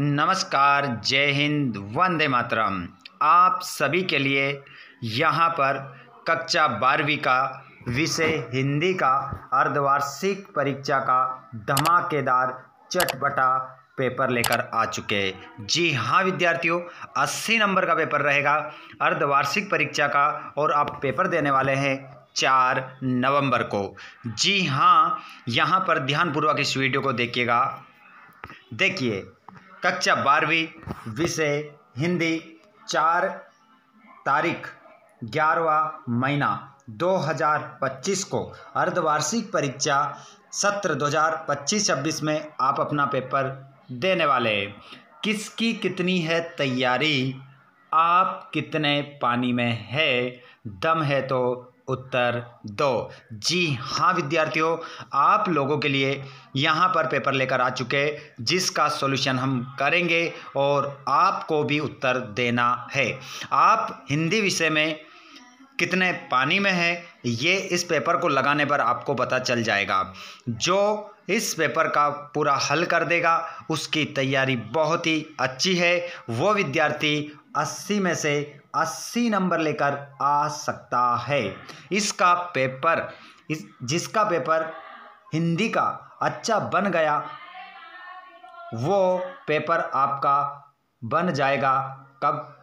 नमस्कार, जय हिंद, वंदे मातरम। आप सभी के लिए यहाँ पर कक्षा 12वीं का विषय हिंदी का अर्धवार्षिक परीक्षा का धमाकेदार चटपटा पेपर लेकर आ चुके हैं। जी हाँ विद्यार्थियों, 80 नंबर का पेपर रहेगा अर्धवार्षिक परीक्षा का और आप पेपर देने वाले हैं 4 नवंबर को। जी हाँ, यहाँ पर ध्यानपूर्वक इस वीडियो को देखिएगा। देखिए, कक्षा 12वीं विषय हिंदी 4 तारीख 11वां महीना 2025 को अर्धवार्षिक परीक्षा सत्र 2025-26 में आप अपना पेपर देने वाले हैं। किसकी कितनी है तैयारी, आप कितने पानी में है, दम है तो उत्तर दो। जी हाँ विद्यार्थियों, आप लोगों के लिए यहाँ पर पेपर लेकर आ चुके हैं जिसका सॉल्यूशन हम करेंगे और आपको भी उत्तर देना है। आप हिंदी विषय में कितने पानी में है ये इस पेपर को लगाने पर आपको पता चल जाएगा। जो इस पेपर का पूरा हल कर देगा उसकी तैयारी बहुत ही अच्छी है। वो विद्यार्थी 80 में से 80 नंबर लेकर आ सकता है। इसका पेपर जिसका पेपर हिंदी का अच्छा बन गया वो पेपर आपका बन जाएगा कब,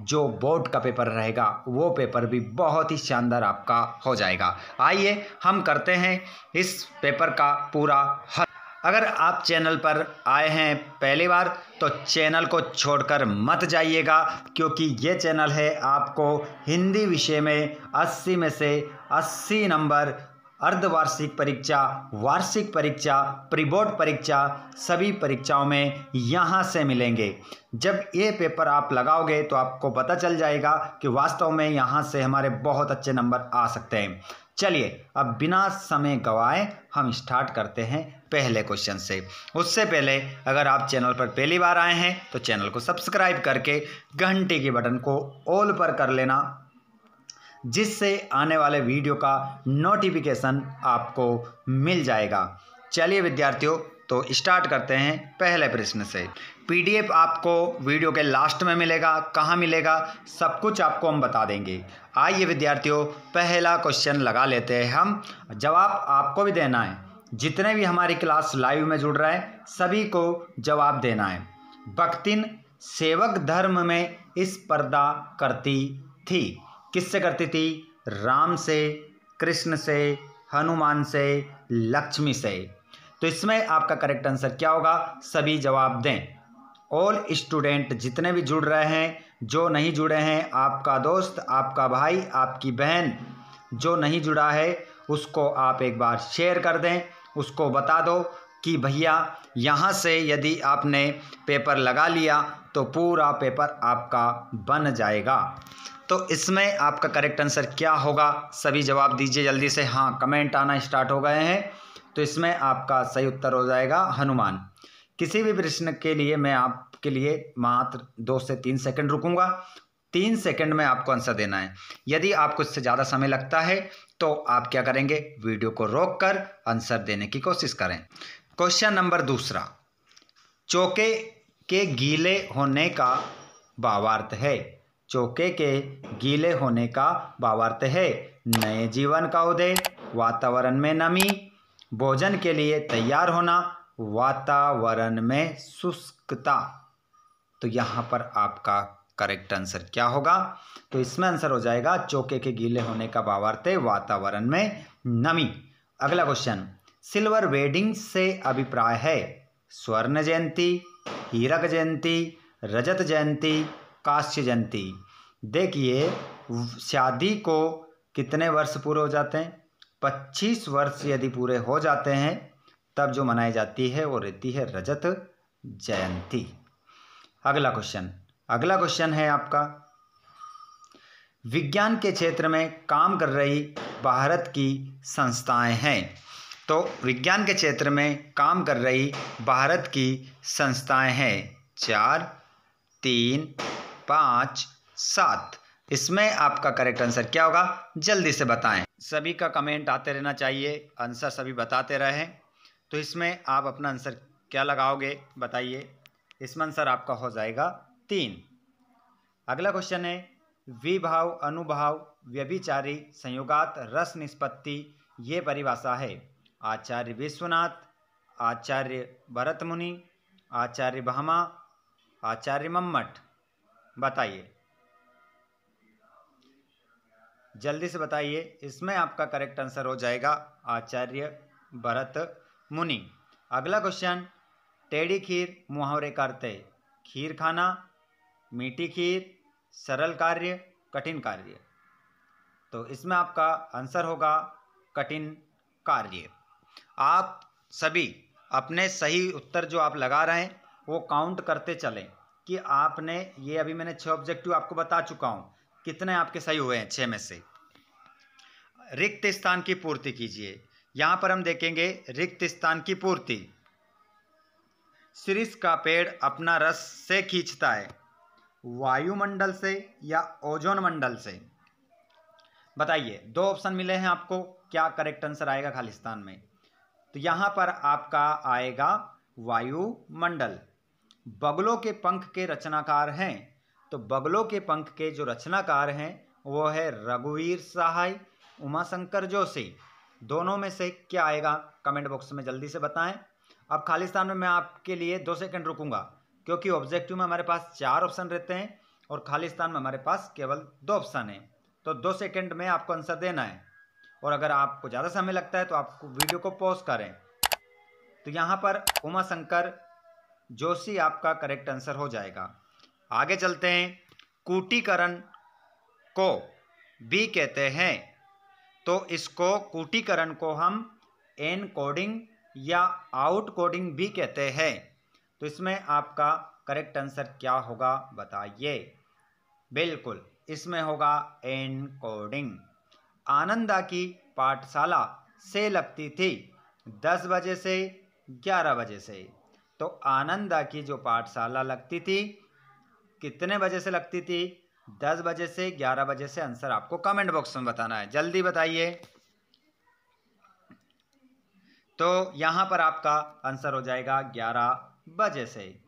जो बोर्ड का पेपर रहेगा वो पेपर भी बहुत ही शानदार आपका हो जाएगा। आइए हम करते हैं इस पेपर का पूरा हल। अगर आप चैनल पर आए हैं पहली बार तो चैनल को छोड़कर मत जाइएगा, क्योंकि ये चैनल है आपको हिंदी विषय में 80 में से 80 नंबर अर्धवार्षिक परीक्षा, वार्षिक परीक्षा, प्री बोर्ड परीक्षा सभी परीक्षाओं में यहाँ से मिलेंगे। जब ये पेपर आप लगाओगे तो आपको पता चल जाएगा कि वास्तव में यहाँ से हमारे बहुत अच्छे नंबर आ सकते हैं। चलिए अब बिना समय गवाए हम स्टार्ट करते हैं पहले क्वेश्चन से। उससे पहले अगर आप चैनल पर पहली बार आए हैं तो चैनल को सब्सक्राइब करके घंटी के बटन को ऑल पर कर लेना, जिससे आने वाले वीडियो का नोटिफिकेशन आपको मिल जाएगा। चलिए विद्यार्थियों, तो स्टार्ट करते हैं पहले प्रश्न से। पीडीएफ आपको वीडियो के लास्ट में मिलेगा, कहाँ मिलेगा सब कुछ आपको हम बता देंगे। आइए विद्यार्थियों, पहला क्वेश्चन लगा लेते हैं हम। जवाब आपको भी देना है, जितने भी हमारी क्लास लाइव में जुड़ रहे हैं सभी को जवाब देना है। भक्तिन सेवक धर्म में स्पर्धा करती थी। किससे करती थी? राम से, कृष्ण से, हनुमान से, लक्ष्मी से। तो इसमें आपका करेक्ट आंसर क्या होगा? सभी जवाब दें। ऑल स्टूडेंट जितने भी जुड़ रहे हैं, जो नहीं जुड़े हैं आपका दोस्त, आपका भाई, आपकी बहन जो नहीं जुड़ा है उसको आप एक बार शेयर कर दें, उसको बता दो कि भैया यहाँ से यदि आपने पेपर लगा लिया तो पूरा पेपर आपका बन जाएगा। तो इसमें आपका करेक्ट आंसर क्या होगा? सभी जवाब दीजिए जल्दी से। हाँ, कमेंट आना स्टार्ट हो गए हैं। तो इसमें आपका सही उत्तर हो जाएगा हनुमान। किसी भी प्रश्न के लिए मैं आपके लिए मात्र 2 से 3 सेकंड रुकूंगा। 3 सेकंड में आपको आंसर देना है। यदि आपको इससे ज़्यादा समय लगता है तो आप क्या करेंगे? वीडियो को रोक कर आंसर देने की कोशिश करें। क्वेश्चन नंबर दूसरा, चौके के गीले होने का भावार्थ है। चौके के गीले होने का भावार्थ है नए जीवन का उदय, वातावरण में नमी, भोजन के लिए तैयार होना, वातावरण में शुष्कता। तो यहाँ पर आपका करेक्ट आंसर क्या होगा? तो इसमें आंसर हो जाएगा चौके के गीले होने का भावार्थ है वातावरण में नमी। अगला क्वेश्चन, सिल्वर वेडिंग से अभिप्राय है स्वर्ण जयंती, हीरक जयंती, रजत जयंती, कांस्य जयंती। देखिए, शादी को कितने वर्ष पूरे हो जाते हैं? 25 वर्ष यदि पूरे हो जाते हैं तब जो मनाई जाती है वो रहती है रजत जयंती। अगला क्वेश्चन है आपका, विज्ञान के क्षेत्र में काम कर रही भारत की संस्थाएं हैं। तो विज्ञान के क्षेत्र में काम कर रही भारत की संस्थाएं हैं 4, 3, 5, 7। इसमें आपका करेक्ट आंसर क्या होगा? जल्दी से बताएं। सभी का कमेंट आते रहना चाहिए, आंसर सभी बताते रहें। तो इसमें आप अपना आंसर क्या लगाओगे बताइए। इसमें आंसर आपका हो जाएगा 3। अगला क्वेश्चन है विभाव, अनुभाव, व्यभिचारी, संयोगात, रस निष्पत्ति ये परिभाषा है। आचार्य विश्वनाथ, आचार्य भरत मुनि, आचार्य भामा, आचार्य मम्मट। बताइए, जल्दी से बताइए। इसमें आपका करेक्ट आंसर हो जाएगा आचार्य भरत मुनि। अगला क्वेश्चन टेढ़ी खीर मुहावरे का अर्थ है खीर खाना, मीठी खीर, सरल कार्य, कठिन कार्य। तो इसमें आपका आंसर होगा कठिन कार्य। आप सभी अपने सही उत्तर जो आप लगा रहे हैं वो काउंट करते चलें कि आपने ये, अभी मैंने 6 ऑब्जेक्टिव आपको बता चुका हूँ, कितने आपके सही हुए हैं 6 में से। रिक्त स्थान की पूर्ति कीजिए। यहाँ पर हम देखेंगे रिक्त स्थान की पूर्ति। शीर्ष का पेड़ अपना रस से खींचता है, वायुमंडल से या ओजोन मंडल से। बताइए, 2 ऑप्शन मिले हैं आपको, क्या करेक्ट आंसर आएगा खालिस्तान में? तो यहाँ पर आपका आएगा वायुमंडल। बगलों के पंख के रचनाकार हैं, तो बगलों के पंख के जो रचनाकार हैं वो है रघुवीर सहाय, उमाशंकर जोशी। दोनों में से क्या आएगा कमेंट बॉक्स में जल्दी से बताएं। अब खालिस्तान में मैं आपके लिए 2 सेकंड रुकूंगा, क्योंकि ऑब्जेक्टिव में हमारे पास 4 ऑप्शन रहते हैं और खालिस्तान में हमारे पास केवल 2 ऑप्शन हैं। तो 2 सेकंड में आपको आंसर देना है, और अगर आपको ज़्यादा समय लगता है तो आपको वीडियो को पॉज करें। तो यहाँ पर उमाशंकर जोशी आपका करेक्ट आंसर हो जाएगा। आगे चलते हैं। कूटीकरण को भी कहते हैं, तो इसको कूटीकरण को हम एनकोडिंग या आउट कोडिंग भी कहते हैं। तो इसमें आपका करेक्ट आंसर क्या होगा बताइए? बिल्कुल, इसमें होगा एनकोडिंग। आनंदा की पाठशाला से लगती थी 10 बजे से 11 बजे से। तो आनंदा की जो पाठशाला लगती थी कितने बजे से लगती थी? 10 बजे से 11 बजे से। आंसर आपको कमेंट बॉक्स में बताना है, जल्दी बताइए। तो यहाँ पर आपका आंसर हो जाएगा 11 बजे से।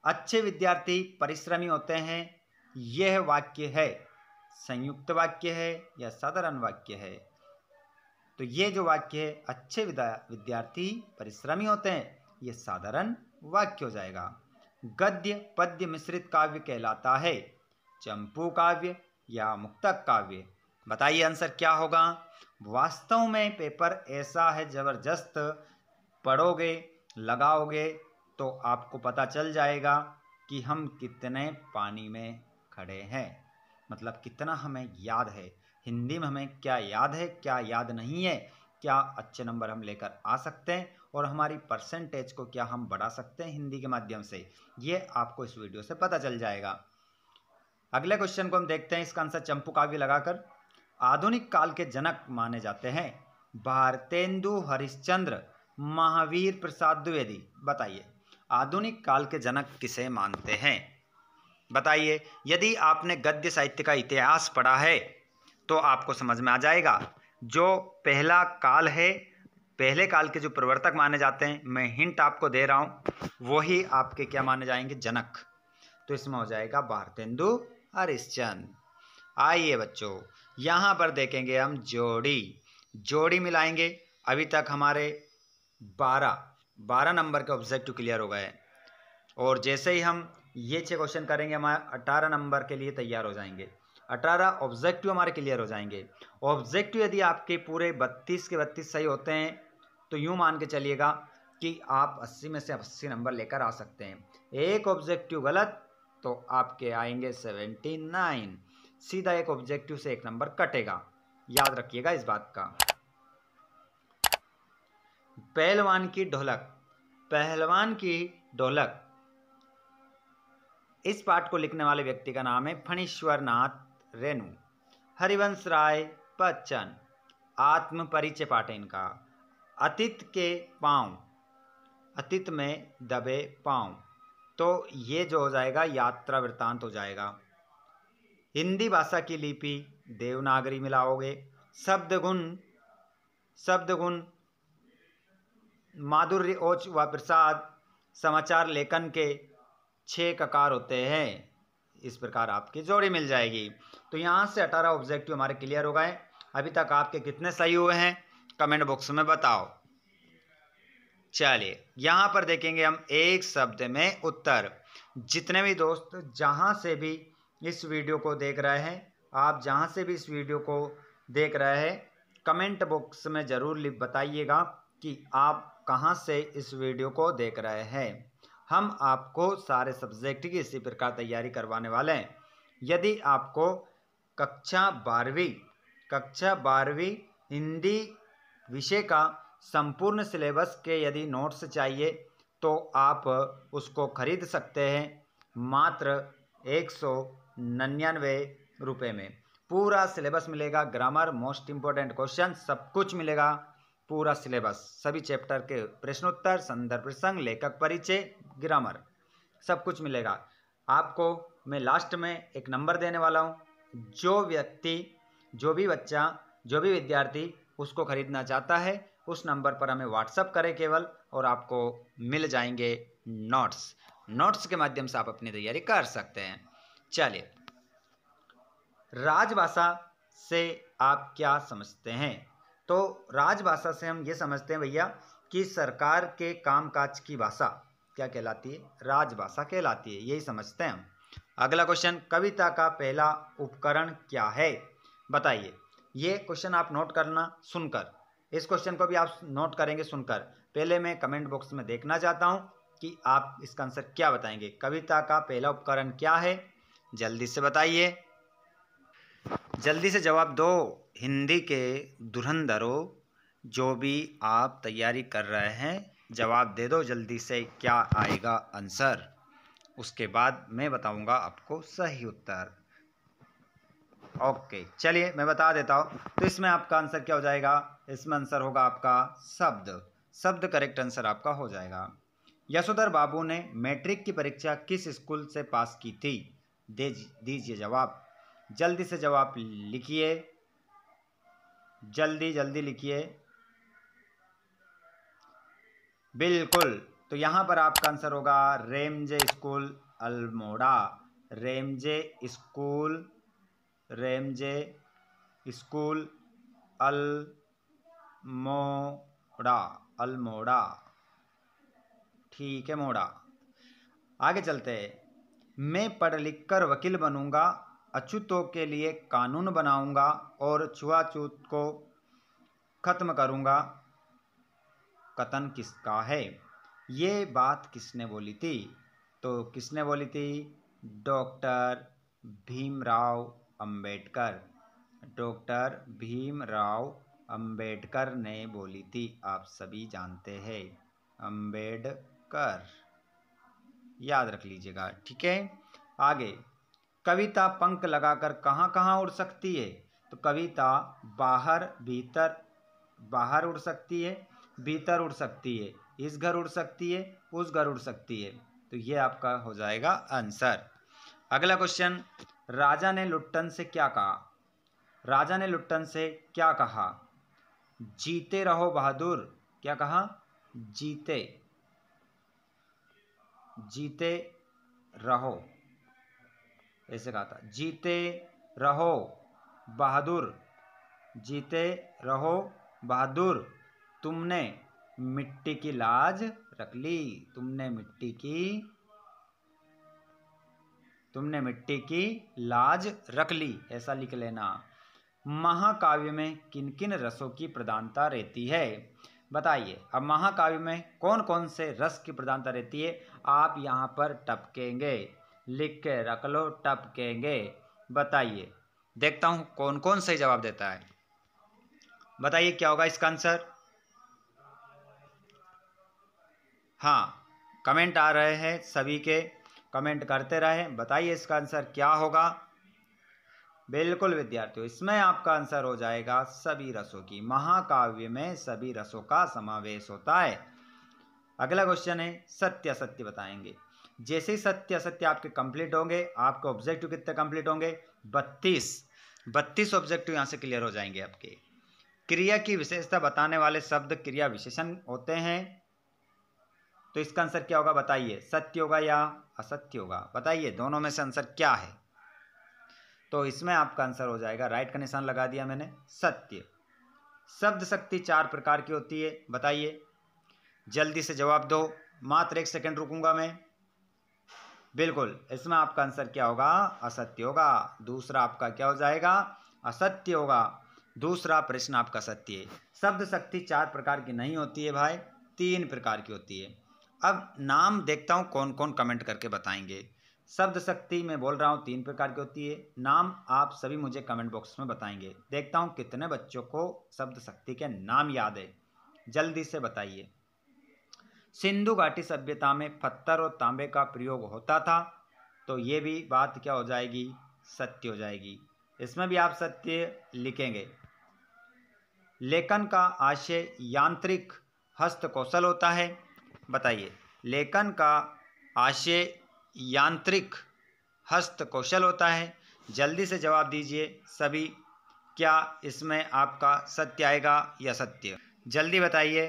अच्छे विद्यार्थी परिश्रमी होते हैं, यह वाक्य है संयुक्त वाक्य है या साधारण वाक्य है? तो ये जो वाक्य है अच्छे विद्यार्थी परिश्रमी होते हैं, ये साधारण वाक्य हो जाएगा। गद्य पद्य मिश्रित काव्य कहलाता है, चंपू काव्य या मुक्तक काव्य? बताइए आंसर क्या होगा। वास्तव में पेपर ऐसा है, जबरदस्त पढ़ोगे लगाओगे तो आपको पता चल जाएगा कि हम कितने पानी में खड़े हैं, मतलब कितना हमें याद है। हिंदी में हमें क्या याद है, क्या याद नहीं है, क्या अच्छे नंबर हम लेकर आ सकते हैं और हमारी परसेंटेज को क्या हम बढ़ा सकते हैं हिंदी के माध्यम से, ये आपको इस वीडियो से पता चल जाएगा। अगले क्वेश्चन को हम देखते हैं, इसका आंसर चंपू काव्य लगाकर। आधुनिक काल के जनक माने जाते हैं भारतेंदु हरिश्चंद्र, महावीर प्रसाद द्विवेदी। बताइए, आधुनिक काल के जनक किसे मानते हैं? बताइए। यदि आपने गद्य साहित्य का इतिहास पढ़ा है तो आपको समझ में आ जाएगा। जो पहला काल है, पहले काल के जो प्रवर्तक माने जाते हैं, मैं हिंट आपको दे रहा हूँ, वही आपके क्या माने जाएंगे? जनक। तो इसमें हो जाएगा भारतेंदु हरिश्चंद्र। आइए बच्चों, यहाँ पर देखेंगे हम जोड़ी मिलाएंगे। अभी तक हमारे 12 नंबर के ऑब्जेक्टिव क्लियर हो गए, और जैसे ही हम ये 6 क्वेश्चन करेंगे हमारे 18 नंबर के लिए तैयार हो जाएंगे। 18 ऑब्जेक्टिव हमारे क्लियर हो जाएंगे। ऑब्जेक्टिव यदि आपके पूरे 32 के 32 सही होते हैं तो यूँ मान के चलिएगा कि आप 80 में से 80 नंबर लेकर आ सकते हैं। एक ऑब्जेक्टिव गलत तो आपके आएंगे 79। सीधा एक ऑब्जेक्टिव से 1 नंबर कटेगा, याद रखिएगा इस बात का। पहलवान की ढोलक, इस पाठ को लिखने वाले व्यक्ति का नाम है फणीश्वर नाथ रेणु। हरिवंश राय बच्चन। आत्म परिचय पाठ है इनका। अतीत के पांव, अतीत में दबे पांव, तो ये जो हो जाएगा यात्रा वृत्तांत हो जाएगा। हिंदी भाषा की लिपि देवनागरी मिलाओगे। शब्दगुण माधुर्य ओज व प्रसाद, समाचार लेखन के 6 ककार होते हैं। इस प्रकार आपकी जोड़ी मिल जाएगी। तो यहाँ से 18 ऑब्जेक्टिव हमारे क्लियर हो गए। अभी तक आपके कितने सही हुए हैं कमेंट बॉक्स में बताओ। चलिए यहाँ पर देखेंगे हम एक शब्द में उत्तर। जितने भी दोस्त जहाँ से भी इस वीडियो को देख रहे हैं, आप जहाँ से भी इस वीडियो को देख रहे हैं, कमेंट बॉक्स में ज़रूर बताइएगा कि आप कहाँ से इस वीडियो को देख रहे हैं। हम आपको सारे सब्जेक्ट की इसी प्रकार तैयारी करवाने वाले हैं। यदि आपको कक्षा 12वीं हिंदी विषय का संपूर्ण सिलेबस के यदि नोट्स चाहिए तो आप उसको खरीद सकते हैं मात्र 199 रुपये में। पूरा सिलेबस मिलेगा, ग्रामर, मोस्ट इम्पोर्टेंट क्वेश्चन, सब कुछ मिलेगा। पूरा सिलेबस, सभी चैप्टर के प्रश्नोत्तर, संदर्भ प्रसंग, लेखक परिचय, ग्रामर, सब कुछ मिलेगा आपको। मैं लास्ट में एक नंबर देने वाला हूँ। जो व्यक्ति, जो भी बच्चा, जो भी विद्यार्थी उसको खरीदना चाहता है उस नंबर पर हमें व्हाट्सअप करें केवल, और आपको मिल जाएंगे नोट्स के माध्यम से आप अपनी तैयारी कर सकते हैं। चलिए, राजभाषा से आप क्या समझते हैं? तो राजभाषा से हम ये समझते हैं भैया कि सरकार के कामकाज की भाषा क्या कहलाती है? राजभाषा कहलाती है, यही समझते हैं हम। अगला क्वेश्चन, कविता का पहला उपकरण क्या है? बताइए। ये क्वेश्चन आप नोट करना सुनकर, इस क्वेश्चन को भी आप नोट करेंगे सुनकर। पहले मैं कमेंट बॉक्स में देखना चाहता हूँ कि आप इसका आंसर क्या बताएंगे। कविता का पहला उपकरण क्या है? जल्दी से बताइए, जल्दी से जवाब दो। हिंदी के धुरंधरों, जो भी आप तैयारी कर रहे हैं, जवाब दे दो जल्दी से, क्या आएगा आंसर। उसके बाद मैं बताऊंगा आपको सही उत्तर। ओके, चलिए मैं बता देता हूँ। तो इसमें आपका आंसर क्या हो जाएगा? इसमें आंसर होगा आपका शब्द करेक्ट आंसर आपका हो जाएगा। यशोधर बाबू ने मैट्रिक की परीक्षा किस स्कूल से पास की थी? दीजिए जवाब, जल्दी से जवाब लिखिए, जल्दी जल्दी लिखिए। बिल्कुल, तो यहाँ पर आपका आंसर होगा Ramsay school Almora. Ramsay school Almora, ठीक है, मोड़ा। आगे चलते हैं। मैं पढ़ लिख कर वकील बनूंगा, अछूतों के लिए कानून बनाऊंगा और छुआछूत को खत्म करूंगा। कथन किसका है? ये बात किसने बोली थी? तो किसने बोली थी? डॉक्टर भीमराव अंबेडकर। डॉक्टर भीमराव अंबेडकर ने बोली थी, आप सभी जानते हैं, अंबेडकर, याद रख लीजिएगा, ठीक है। आगे, कविता पंख लगाकर कहाँ कहाँ उड़ सकती है? तो कविता बाहर उड़ सकती है, भीतर उड़ सकती है, इस घर उड़ सकती है, उस घर उड़ सकती है। तो ये आपका हो जाएगा आंसर। अगला क्वेश्चन, राजा ने लुट्टन से क्या कहा? राजा ने लुट्टन से क्या कहा? जीते रहो बहादुर। क्या कहा? जीते रहो, ऐसे कहा था। जीते रहो बहादुर, जीते रहो बहादुर, तुमने मिट्टी की लाज रख ली। तुमने मिट्टी की लाज रख ली, ऐसा लिख लेना। महाकाव्य में किन किन रसों की प्रधानता रहती है? बताइए। अब महाकाव्य में कौन कौन से रस की प्रधानता रहती है? आप यहाँ पर टपकेंगे, लिख के रख लो, टपकेंगे। बताइए, देखता हूँ कौन कौन सही जवाब देता है। बताइए क्या होगा इसका आंसर। हाँ, कमेंट आ रहे हैं, सभी के कमेंट करते रहे। बताइए इसका आंसर क्या होगा। बिल्कुल विद्यार्थियों, इसमें आपका आंसर हो जाएगा सभी रसों की। महाकाव्य में सभी रसों का समावेश होता है। अगला क्वेश्चन है, सत्य असत्य बताएंगे। जैसे ही सत्य असत्य आपके कंप्लीट होंगे, आपके ऑब्जेक्टिव कितने कंप्लीट होंगे? 32 ऑब्जेक्टिव यहाँ से क्लियर हो जाएंगे आपके। क्रिया की विशेषता बताने वाले शब्द क्रिया विशेषण होते हैं। तो इसका आंसर क्या होगा बताइए, सत्य होगा या असत्य होगा, बताइए दोनों में से आंसर क्या है। तो इसमें आपका आंसर हो जाएगा, राइट का निशान लगा दिया मैंने, सत्य। शब्द शक्ति 4 प्रकार की होती है, बताइए, जल्दी से जवाब दो, मात्र 1 सेकंड रुकूंगा मैं। बिल्कुल, इसमें आपका आंसर क्या होगा, असत्य होगा। दूसरा आपका क्या हो जाएगा, असत्य होगा। दूसरा प्रश्न आपका सत्य है। शब्द शक्ति 4 प्रकार की नहीं होती है भाई, 3 प्रकार की होती है। अब नाम देखता हूँ कौन कौन कमेंट करके बताएंगे। शब्द शक्ति मैं बोल रहा हूँ 3 प्रकार की होती है, नाम आप सभी मुझे कमेंट बॉक्स में बताएंगे। देखता हूँ कितने बच्चों को शब्द शक्ति के नाम याद है, जल्दी से बताइए। सिंधु घाटी सभ्यता में पत्थर और तांबे का प्रयोग होता था, तो ये भी बात क्या हो जाएगी, सत्य हो जाएगी। इसमें भी आप सत्य लिखेंगे। लेखन का आशय यांत्रिक हस्तकौशल होता है, बताइए, लेखन का आशय यांत्रिक हस्तकौशल होता है। जल्दी से जवाब दीजिए सभी, क्या इसमें आपका सत्य आएगा या सत्य, जल्दी बताइए,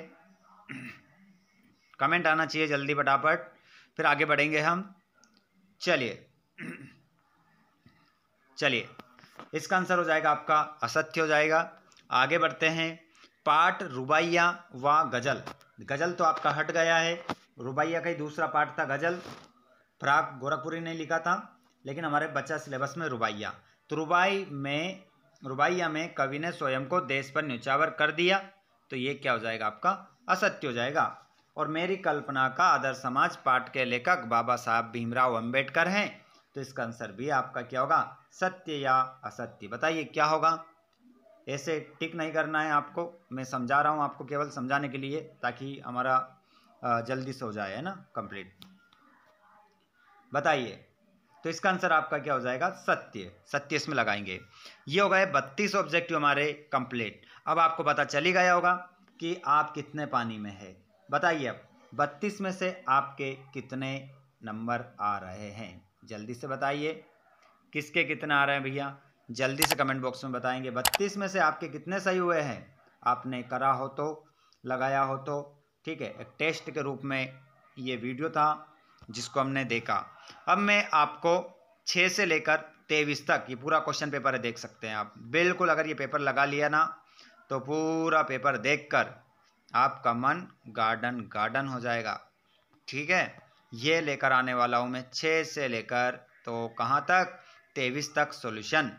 कमेंट आना चाहिए जल्दी फटाफट, फिर आगे बढ़ेंगे हम। चलिए इसका आंसर हो जाएगा आपका असत्य हो जाएगा। आगे बढ़ते हैं। पाठ रुबाइया व गजल, गजल तो आपका हट गया है, रुबाइया का ही दूसरा पाठ था गजल, फ्राक गोरखपुरी ने लिखा था, लेकिन हमारे बच्चा सिलेबस में रुबाइया। तो रुबाइया में कवि ने स्वयं को देश पर न्यौछावर कर दिया, तो ये क्या हो जाएगा आपका, असत्य हो जाएगा। और मेरी कल्पना का आदर्श समाज पाठ के लेखक बाबा साहब भीमराव अंबेडकर हैं, तो इसका आंसर भी आपका क्या होगा, सत्य या असत्य, बताइए क्या होगा। ऐसे टिक नहीं करना है आपको, मैं समझा रहा हूँ आपको केवल समझाने के लिए, ताकि हमारा जल्दी से हो जाए, है ना, कंप्लीट। बताइए, तो इसका आंसर आपका क्या हो जाएगा, सत्य, सत्य इसमें लगाएंगे। ये हो गए 32 ऑब्जेक्टिव हमारे कंप्लीट। अब आपको पता चल ही गया होगा कि आप कितने पानी में है, बताइए। अब 32 में से आपके कितने नंबर आ रहे हैं, जल्दी से बताइए, किसके कितने आ रहे हैं भैया, जल्दी से कमेंट बॉक्स में बताएंगे। 32 में से आपके कितने सही हुए हैं, आपने करा हो तो, लगाया हो तो, ठीक है। एक टेस्ट के रूप में ये वीडियो था जिसको हमने देखा। अब मैं आपको 6 से लेकर 23 तक ये पूरा क्वेश्चन पेपर है, देख सकते हैं आप। बिल्कुल अगर ये पेपर लगा लिया ना, तो पूरा पेपर देखकर आपका मन गार्डन गार्डन हो जाएगा, ठीक है। ये लेकर आने वाला हूँ मैं 6 से लेकर तो कहाँ तक, 23 तक सॉल्यूशन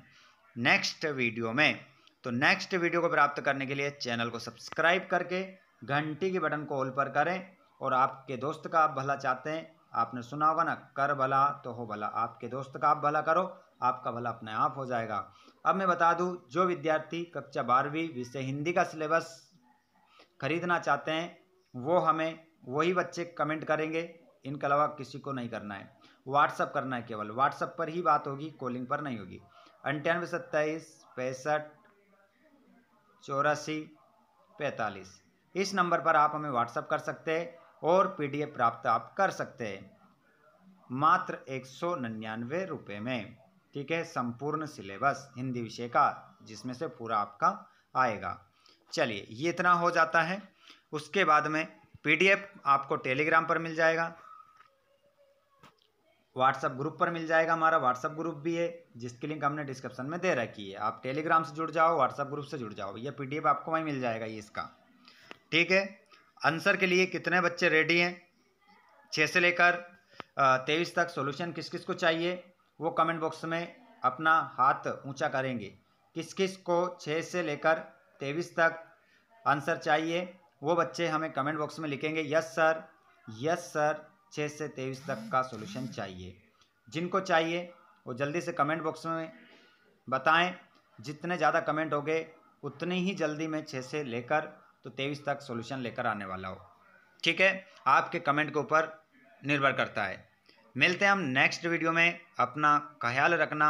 नेक्स्ट वीडियो में। तो नेक्स्ट वीडियो को प्राप्त करने के लिए चैनल को सब्सक्राइब करके घंटी के बटन को ऑल पर करें। और आपके दोस्त का आप भला चाहते हैं, आपने सुना होगा ना, कर भला तो हो भला, आपके दोस्त का आप भला करो, आपका भला अपने आप हो जाएगा। अब मैं बता दूं, जो विद्यार्थी कक्षा 12वीं विषय हिंदी का सिलेबस खरीदना चाहते हैं, वो हमें वही बच्चे कमेंट करेंगे, इनके अलावा किसी को नहीं करना है। व्हाट्सअप करना है, केवल व्हाट्सअप पर ही बात होगी, कॉलिंग पर नहीं होगी। 98 27 65 84 45 इस नंबर पर आप हमें व्हाट्सअप कर सकते हैं और PDF प्राप्त आप कर सकते हैं मात्र 199 रुपये में, ठीक है। संपूर्ण सिलेबस हिंदी विषय का, जिसमें से पूरा आपका आएगा। चलिए, ये इतना हो जाता है। उसके बाद में PDF आपको टेलीग्राम पर मिल जाएगा, व्हाट्सअप ग्रुप पर मिल जाएगा। हमारा व्हाट्सअप ग्रुप भी है, जिसकी लिंक हमने डिस्क्रिप्शन में दे रखी है। आप टेलीग्राम से जुड़ जाओ, व्हाट्सअप ग्रुप से जुड़ जाओ, ये PDF आपको वहीं मिल जाएगा, ये इसका, ठीक है। आंसर के लिए कितने बच्चे रेडी हैं, 6 से लेकर 23 तक सॉल्यूशन किस किस को चाहिए, वो कमेंट बॉक्स में अपना हाथ ऊंचा करेंगे। किस किस को 6 से लेकर 23 तक आंसर चाहिए, वो बच्चे हमें कमेंट बॉक्स में लिखेंगे यस सर, यस सर, 6 से 23 तक का सॉल्यूशन चाहिए। जिनको चाहिए वो जल्दी से कमेंट बॉक्स में बताएं। जितने ज़्यादा कमेंट होंगे उतनी ही जल्दी मैं 6 से लेकर तो 23 तक सॉल्यूशन लेकर आने वाला हूँ, ठीक है। आपके कमेंट के ऊपर निर्भर करता है। मिलते हैं हम नेक्स्ट वीडियो में, अपना ख्याल रखना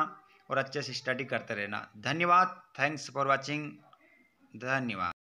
और अच्छे से स्टडी करते रहना। धन्यवाद, थैंक्स फॉर वॉचिंग, धन्यवाद।